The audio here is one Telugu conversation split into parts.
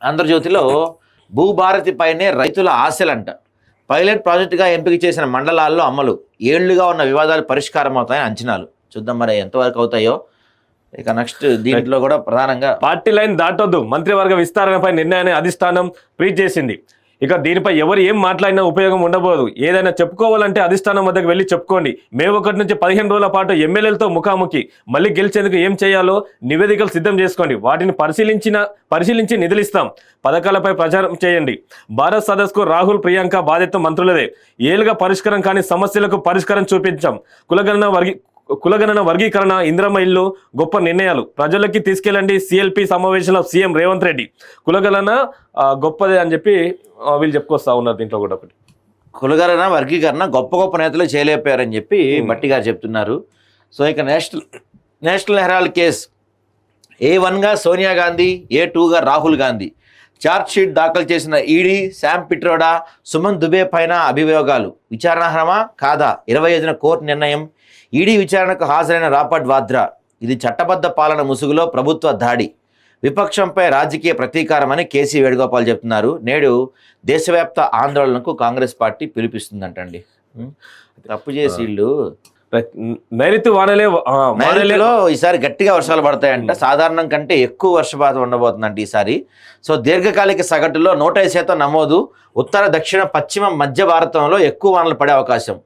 ఆంధ్రజ్యోతిలో భూభారతి పైనే రైతుల ఆశలంట. పైలట్ ప్రాజెక్టుగా ఎంపిక చేసిన మండలాల్లో అమలు, ఏళ్లుగా ఉన్న వివాదాలు పరిష్కారం అవుతాయని అంచనాలు. చూద్దాం మరి ఎంతవరకు అవుతాయో. ఇక నెక్స్ట్ దీంట్లో కూడా ప్రధానంగా పార్టీ లైన్ దాటొద్దు, మంత్రివర్గ విస్తరణపై నిర్ణయాన్ని అధిష్టానం ట్వీట్ చేసింది. ఇక దీనిపై ఎవరు ఏం మాట్లాడినా ఉపయోగం ఉండబోదు. ఏదైనా చెప్పుకోవాలంటే అధిష్టానం వద్దకు వెళ్ళి చెప్పుకోండి. మే 1 నుంచి 15 రోజుల పాటు ఎమ్మెల్యేలతో ముఖాముఖి, మళ్ళీ గెలిచేందుకు ఏం చేయాలో నివేదికలు సిద్ధం చేసుకోండి. వాటిని పరిశీలించి నిధులిస్తాం. పథకాలపై ప్రచారం చేయండి. భారత్ సదస్సుకు రాహుల్, ప్రియాంక బాధ్యత మంత్రులదే. ఏళ్ళుగా పరిష్కారం కాని సమస్యలకు పరిష్కారం చూపించాం. కులగణన వర్గీకరణ, ఇంద్రమ్మ ఇల్లు గొప్ప నిర్ణయాలు ప్రజలకి తీసుకెళ్ళండి. సిఎల్పి సమావేశంలో సీఎం రేవంత్ రెడ్డి. కులగణన గొప్పదే అని చెప్పి వీళ్ళు చెప్పుకొస్తా ఉన్నారు. దీంట్లో కూడా ఒకటి కులగణన వర్గీకరణ గొప్ప నేతలు చేయలేపారని చెప్పి భట్టి గారు చెప్తున్నారు. సో ఇక నేషనల్ హెరాల్డ్ కేసు A1గా సోనియా గాంధీ, A2గా రాహుల్ గాంధీ. ఛార్జ్ షీట్ దాఖలు చేసిన ఈడీ శామ్ పిట్రోడా, సుమన్ దుబే పైన అభియోగాలు విచారణార్హమా కాదా? 25న కోర్టు నిర్ణయం. ఈడీ విచారణకు హాజరైన రాబర్ట్ వాద్రా. ఇది చట్టబద్ధ పాలన ముసుగులో ప్రభుత్వ దాడి, విపక్షంపై రాజకీయ ప్రతీకారమని కేసీ వేణుగోపాల్ చెప్తున్నారు. నేడు దేశవ్యాప్త ఆందోళనకు కాంగ్రెస్ పార్టీ పిలిపిస్తుందంటండి. తప్పు చేసి వీళ్ళు నైరుతి వానలేలో ఈసారి గట్టిగా వర్షాలు పడతాయంట. సాధారణం కంటే ఎక్కువ వర్షపాతం ఉండబోతుందంట ఈసారి. సో దీర్ఘకాలిక సగటులో 105% నమోదు. ఉత్తర, దక్షిణ, పశ్చిమ, మధ్య భారతంలో ఎక్కువ వానలు పడే అవకాశం.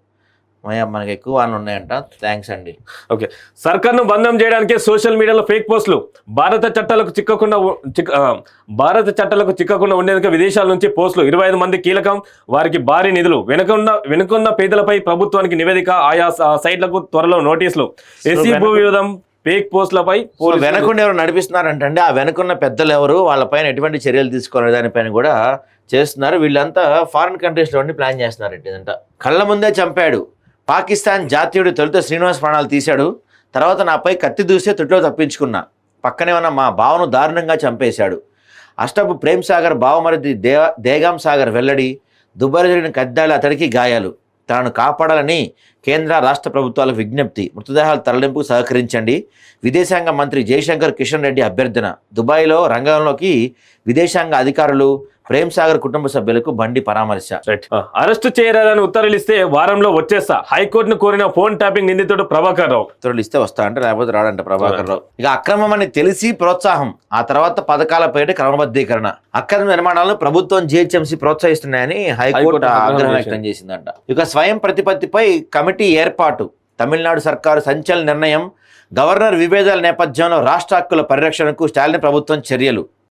మనకి ఎక్కువ వానలు ఉన్నాయంట. థ్యాంక్స్ అండి. ఓకే, సర్కార్ను బంధం చేయడానికి సోషల్ మీడియాలో ఫేక్ పోస్టులు. భారత చట్టాలకు చిక్కకుండా ఉండేందుకు విదేశాల నుంచి పోస్టులు. 25 మంది కీలకం, వారికి భారీ నిధులు. వెనుకున్న పేదలపై ప్రభుత్వానికి నివేదిక. ఆయా సైట్లకు త్వరలో నోటీసులు. ఎస్సీ భూ వివాదం, ఫేక్ పోస్టులపై వెనకుండా ఎవరు నడిపిస్తున్నారంటే ఆ వెనుకున్న పెద్దలు ఎవరు, వాళ్ళపైన ఎటువంటి చర్యలు తీసుకోవాలి దానిపైన కూడా చేస్తున్నారు. వీళ్ళంతా ఫారిన్ కంట్రీస్లో ఉండి ప్లాన్ చేస్తున్నారంటే ఇదంతా. కళ్ళ ముందే చంపాడు పాకిస్తాన్ జాతీయుడు. తొలుత శ్రీనివాస్ ప్రాణాలు తీశాడు, తర్వాత నాపై కత్తి దూస్తే తొట్లో తప్పించుకున్నా. పక్కనే ఉన్న మా బావను దారుణంగా చంపేశాడు. అష్టపు ప్రేమ్ సాగర్ బావమరిది దేగాం సాగర్ వెల్లడి. దుబాయ్ జరిగిన కద్దాలు, అతడికి గాయాలు. తనను కాపాడాలని కేంద్ర రాష్ట్ర ప్రభుత్వాలకు విజ్ఞప్తి. మృతదేహాల తరలింపుకు సహకరించండి. విదేశాంగ మంత్రి జయశంకర్ కిషన్ రెడ్డి అభ్యర్థన. దుబాయ్లో రంగంలోకి విదేశాంగ అధికారులు, ప్రేమ్ సాగర్ కుటుంబ సభ్యులకు బండి పరామర్శ. అరెస్టు చేయరాదని ఉత్తర్వులు ఇస్తే వారంలో వచ్చేస్తా. హైకోర్టును కోరిన ఫోన్ ట్యాపింగ్ నిందితుడు ప్రభాకర్ రావు. ఉత్తర్వులు ఇస్తే వస్తా అంటే, లేకపోతే రాడంట ప్రభాకర్ రావు. ఇక అక్రమం అని తెలిసి ప్రోత్సాహం, ఆ తర్వాత పథకాలపై క్రమబద్ధీకరణ. అక్రమ నిర్మాణాలను ప్రభుత్వం జీహెచ్ఎంసీ ప్రోత్సహిస్తున్నాయని హైకోర్టు ఆగ్రహం వ్యక్తం చేసిందంట. ఇక స్వయం ప్రతిపత్తిపై కమిటీ ఏర్పాటు. తమిళనాడు సర్కారు సంచలన నిర్ణయం. గవర్నర్ విభేదాల నేపథ్యంలో రాష్ట్ర హక్కుల పరిరక్షణకు స్టాలిన్ ప్రభుత్వం చర్యలు.